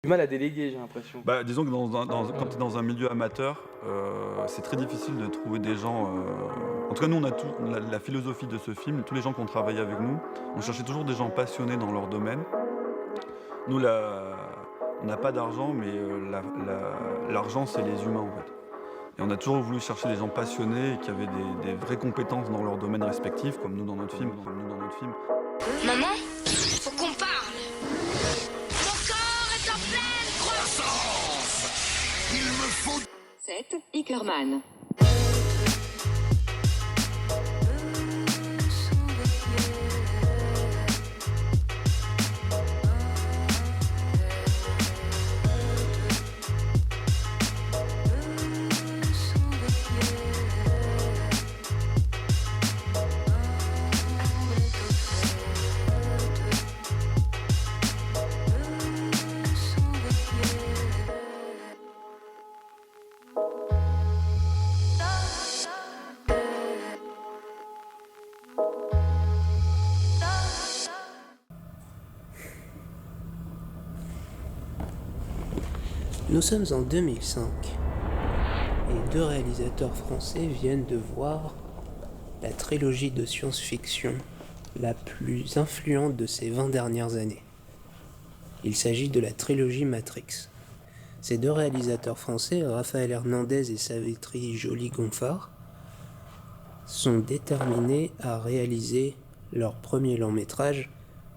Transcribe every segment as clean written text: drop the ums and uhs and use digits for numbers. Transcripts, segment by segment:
Du mal à déléguer, j'ai l'impression. Bah, disons que quand tu es dans un milieu amateur, c'est très difficile de trouver des gens, en tout cas nous on a tout la philosophie de ce film, tous les gens qui ont travaillé avec nous, on cherchait toujours des gens passionnés dans leur domaine. Nous on n'a pas d'argent, mais l'argent c'est les humains en fait. Et on a toujours voulu chercher des gens passionnés et qui avaient des vraies compétences dans leur domaine respectif, comme nous dans notre film. Maman, faut qu'on parle. Mon corps est en pleine croissance. Il me faut... 7. Ickerman. Nous sommes en 2005 et deux réalisateurs français viennent de voir la trilogie de science-fiction la plus influente de ces 20 dernières années. Il s'agit de la trilogie Matrix. Ces deux réalisateurs français, Raphaël Hernandez et Savitri Joly-Gonfard, sont déterminés à réaliser leur premier long métrage,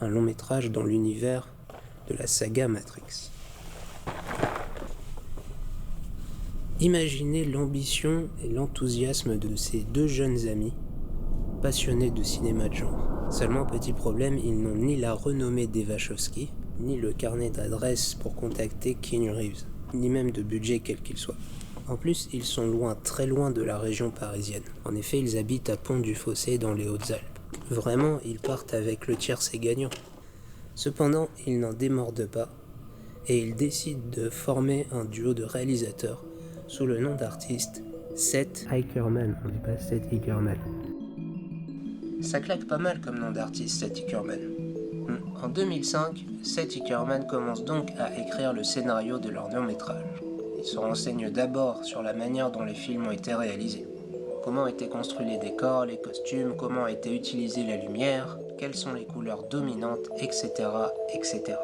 un long métrage dans l'univers de la saga Matrix. Imaginez l'ambition et l'enthousiasme de ces deux jeunes amis, passionnés de cinéma de genre. Seulement, petit problème, ils n'ont ni la renommée des Wachowski, ni le carnet d'adresses pour contacter Keanu Reeves, ni même de budget quel qu'il soit. En plus, ils sont loin, très loin de la région parisienne. En effet, ils habitent à Pont-du-Fossé dans les Hautes-Alpes. Vraiment, ils partent avec le tiercé gagnant. Cependant, ils n'en démordent pas, et ils décident de former un duo de réalisateurs sous le nom d'artiste Seth Ickerman. On dit pas Seth Ickerman. Ça claque pas mal comme nom d'artiste, Seth Ickerman. En 2005, Seth Ickerman commence donc à écrire le scénario de leur long métrage. Il se renseigne d'abord sur la manière dont les films ont été réalisés. Comment étaient construits les décors, les costumes, comment a été utilisée la lumière, quelles sont les couleurs dominantes, etc., etc.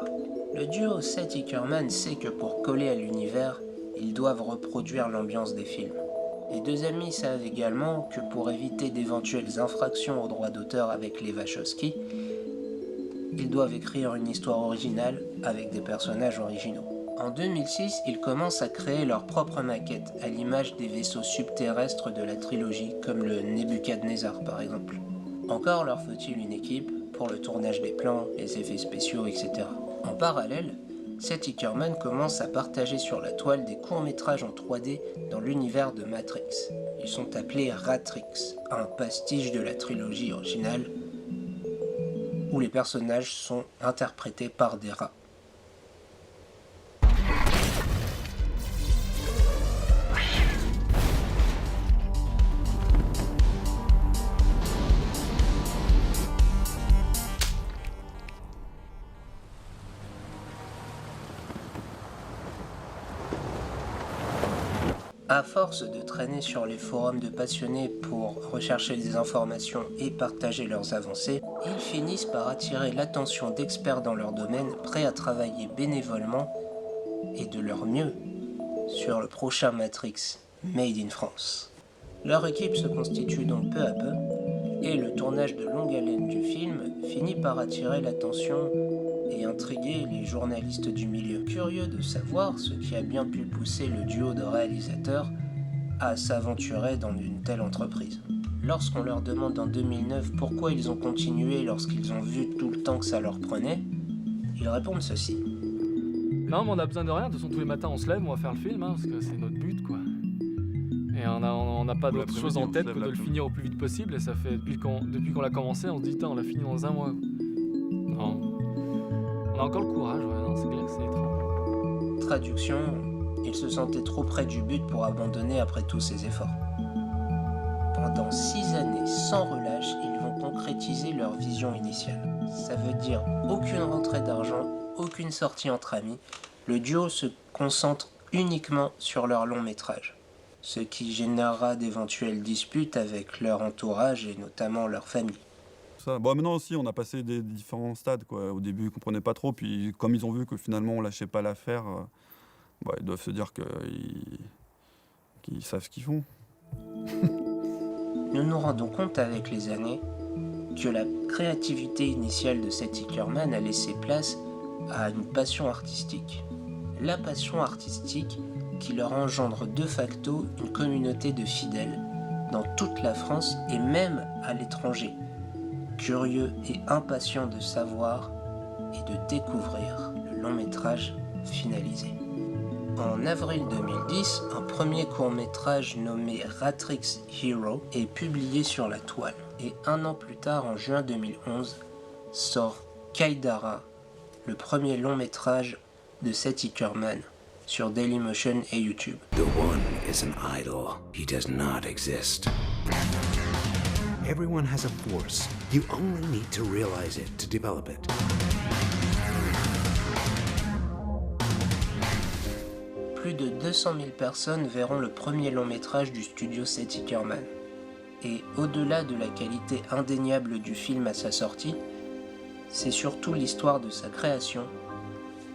Le duo Seth Ickerman sait que pour coller à l'univers, ils doivent reproduire l'ambiance des films. Les deux amis savent également que pour éviter d'éventuelles infractions aux droits d'auteur avec les Wachowski, ils doivent écrire une histoire originale avec des personnages originaux. En 2006, ils commencent à créer leur propre maquette, à l'image des vaisseaux subterrestres de la trilogie, comme le Nebuchadnezzar par exemple. Encore leur faut-il une équipe pour le tournage des plans, les effets spéciaux, etc. En parallèle, Seth Ickerman commence à partager sur la toile des courts-métrages en 3D dans l'univers de Matrix. Ils sont appelés Ratrix, un pastiche de la trilogie originale, où les personnages sont interprétés par des rats. À force de traîner sur les forums de passionnés pour rechercher des informations et partager leurs avancées, ils finissent par attirer l'attention d'experts dans leur domaine prêts à travailler bénévolement et de leur mieux sur le prochain Matrix, Made in France. Leur équipe se constitue donc peu à peu et le tournage de longue haleine du film finit par attirer l'attention et intriguer les journalistes du milieu. Curieux de savoir ce qui a bien pu pousser le duo de réalisateurs à s'aventurer dans une telle entreprise. Lorsqu'on leur demande en 2009 pourquoi ils ont continué lorsqu'ils ont vu tout le temps que ça leur prenait, ils répondent ceci. Non, mais on a besoin de rien, de toute façon tous les matins on se lève, on va faire le film, parce que c'est notre but quoi. Et on n'a pas d'autre chose en tête que de le finir au plus vite possible, et ça fait depuis qu'on l'a commencé, on se dit, on l'a fini dans un mois. Non. On a encore le courage, ouais, non, c'est clair que c'est étrange. Traduction, ils se sentaient trop près du but pour abandonner après tous ces efforts. Pendant 6 années, sans relâche, ils vont concrétiser leur vision initiale. Ça veut dire aucune rentrée d'argent, aucune sortie entre amis, le duo se concentre uniquement sur leur long métrage, ce qui générera d'éventuelles disputes avec leur entourage et notamment leur famille. Ça. Bon, maintenant aussi, on a passé des différents stades, quoi. Au début, ils ne comprenaient pas trop, puis comme ils ont vu que finalement on lâchait pas l'affaire, ils doivent se dire qu'ils savent ce qu'ils font. Nous nous rendons compte avec les années que la créativité initiale de Seth Ickerman a laissé place à une passion artistique. La passion artistique qui leur engendre de facto une communauté de fidèles dans toute la France et même à l'étranger, curieux et impatients de savoir et de découvrir le long métrage finalisé. En avril 2010, un premier court-métrage nommé Ratrix Hero est publié sur la toile. Et un an plus tard, en juin 2011, sort Kaidara, le premier long-métrage de Seth Ickerman, sur Dailymotion et YouTube. The one is an idol. He does not exist. Everyone has a force. You only need to realize it to develop it. Plus de 200 000 personnes verront le premier long-métrage du studio Seth Ickerman. Et au-delà de la qualité indéniable du film à sa sortie, c'est surtout l'histoire de sa création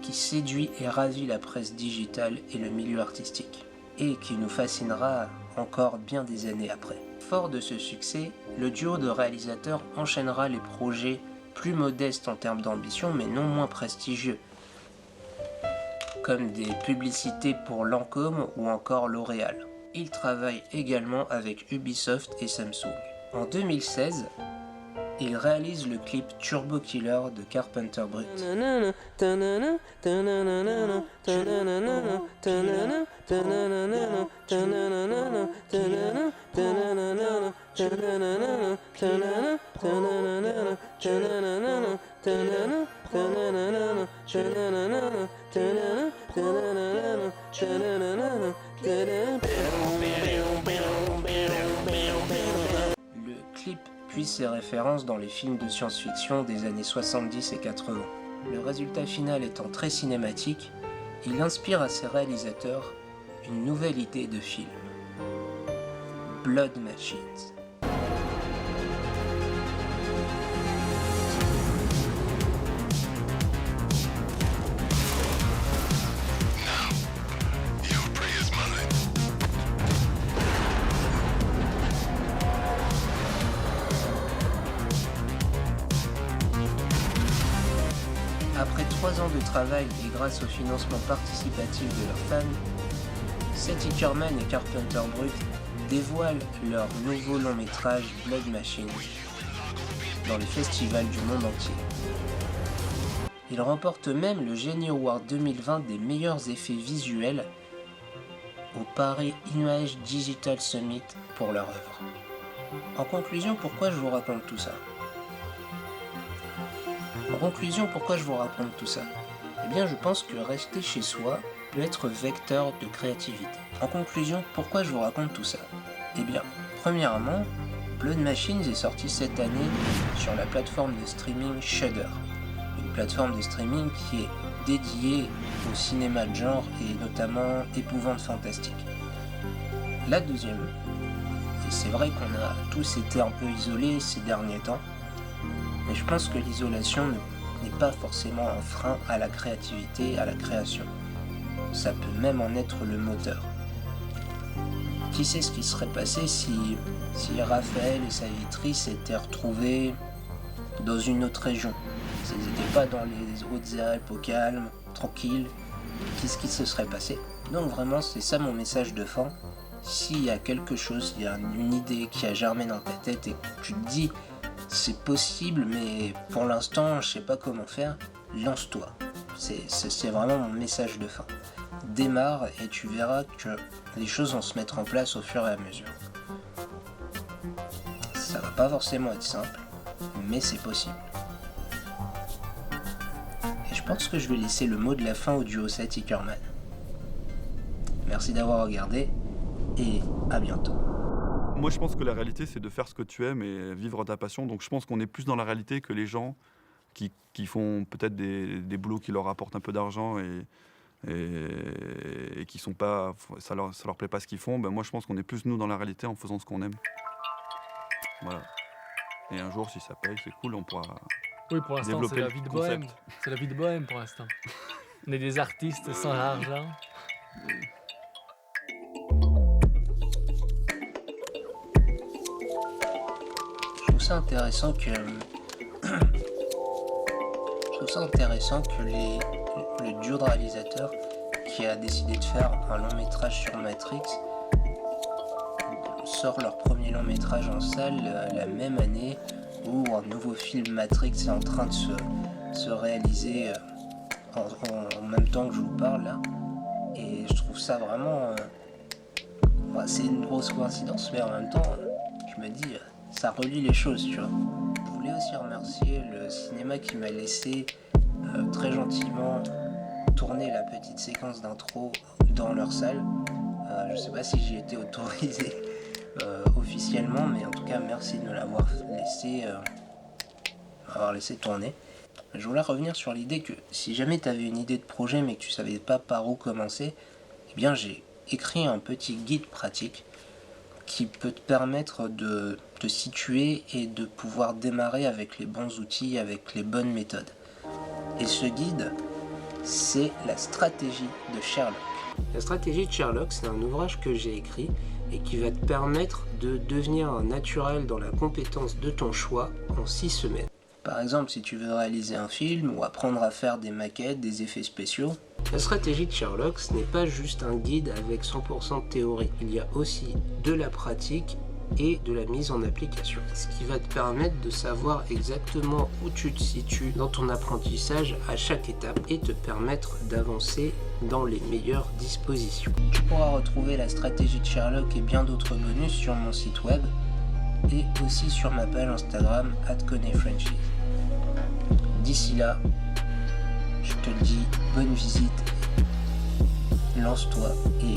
qui séduit et ravit la presse digitale et le milieu artistique, et qui nous fascinera encore bien des années après. Fort de ce succès, le duo de réalisateurs enchaînera les projets plus modestes en termes d'ambition, mais non moins prestigieux, comme des publicités pour Lancôme ou encore L'Oréal. Il travaille également avec Ubisoft et Samsung. En 2016, il réalise le clip Turbo Killer de Carpenter Brut. Le clip puise ses références dans les films de science-fiction des années 70 et 80. Le résultat final étant très cinématique, il inspire à ses réalisateurs une nouvelle idée de film. Blood Machines. Après 3 ans de travail et grâce au financement participatif de leurs fans, Seth Ickerman et Carpenter Brut dévoilent leur nouveau long métrage Blood Machines dans les festivals du monde entier. Ils remportent même le Genie Award 2020 des meilleurs effets visuels au Paris Image Digital Summit pour leur œuvre. En conclusion, pourquoi je vous raconte tout ça ? Eh bien, je pense que rester chez soi peut être vecteur de créativité. En conclusion, pourquoi je vous raconte tout ça ? Eh bien, premièrement, Blood Machines est sorti cette année sur la plateforme de streaming Shudder, une plateforme de streaming qui est dédiée au cinéma de genre et notamment épouvante fantastique. La deuxième, et c'est vrai qu'on a tous été un peu isolés ces derniers temps, mais je pense que l'isolation n'est pas forcément un frein à la créativité, à la création. Ça peut même en être le moteur. Qui sait ce qui serait passé si Raphaël et Savitri s'étaient retrouvés dans une autre région, s'ils n'étaient pas dans les Hautes-Alpes, au calme, tranquille, qu'est-ce qui se serait passé ? Donc vraiment, c'est ça mon message de fin. S'il y a quelque chose, il y a une idée qui a germé dans ta tête et que tu te dis c'est possible, mais pour l'instant, je sais pas comment faire, lance-toi. C'est vraiment mon message de fin. Démarre et tu verras que les choses vont se mettre en place au fur et à mesure. Ça va pas forcément être simple, mais c'est possible. Et je pense que je vais laisser le mot de la fin au duo Seth Ickerman. Merci d'avoir regardé et à bientôt. Moi, je pense que la réalité, c'est de faire ce que tu aimes et vivre ta passion. Donc, je pense qu'on est plus dans la réalité que les gens qui font peut-être des boulots qui leur apportent un peu d'argent et qui sont pas, ça leur plaît pas ce qu'ils font, ben moi je pense qu'on est plus nous dans la réalité en faisant ce qu'on aime. Voilà. Et un jour, si ça paye, c'est cool, on pourra Oui, pour l'instant, développer c'est la le vie de concept. bohème. C'est la vie de bohème pour l'instant. On est des artistes sans argent. Je trouve ça intéressant que le duo de réalisateurs qui a décidé de faire un long métrage sur Matrix sort leur premier long métrage en salle la même année où un nouveau film Matrix est en train de se réaliser en même temps que je vous parle là. Et je trouve ça vraiment... c'est une grosse coïncidence, mais en même temps, je me dis, ça relie les choses, tu vois. Je voulais aussi remercier le cinéma qui m'a laissé très gentiment tourner la petite séquence d'intro dans leur salle. Je sais pas si j'y étais autorisé officiellement, mais en tout cas, merci de me l'avoir laissé tourner. Je voulais revenir sur l'idée que si jamais tu avais une idée de projet mais que tu savais pas par où commencer, eh bien j'ai écrit un petit guide pratique qui peut te permettre de te situer et de pouvoir démarrer avec les bons outils, avec les bonnes méthodes. Et ce guide, c'est la stratégie de Sherlock. La stratégie de Sherlock, c'est un ouvrage que j'ai écrit et qui va te permettre de devenir un naturel dans la compétence de ton choix en 6 semaines. Par exemple, si tu veux réaliser un film ou apprendre à faire des maquettes, des effets spéciaux, la stratégie de Sherlock, ce n'est pas juste un guide avec 100% de théorie. Il y a aussi de la pratique et de la mise en application. Ce qui va te permettre de savoir exactement où tu te situes dans ton apprentissage à chaque étape et te permettre d'avancer dans les meilleures dispositions. Tu pourras retrouver la stratégie de Sherlock et bien d'autres bonus sur mon site web et aussi sur ma page Instagram @ConeyFranchise. D'ici là, je te dis bonne visite, lance-toi et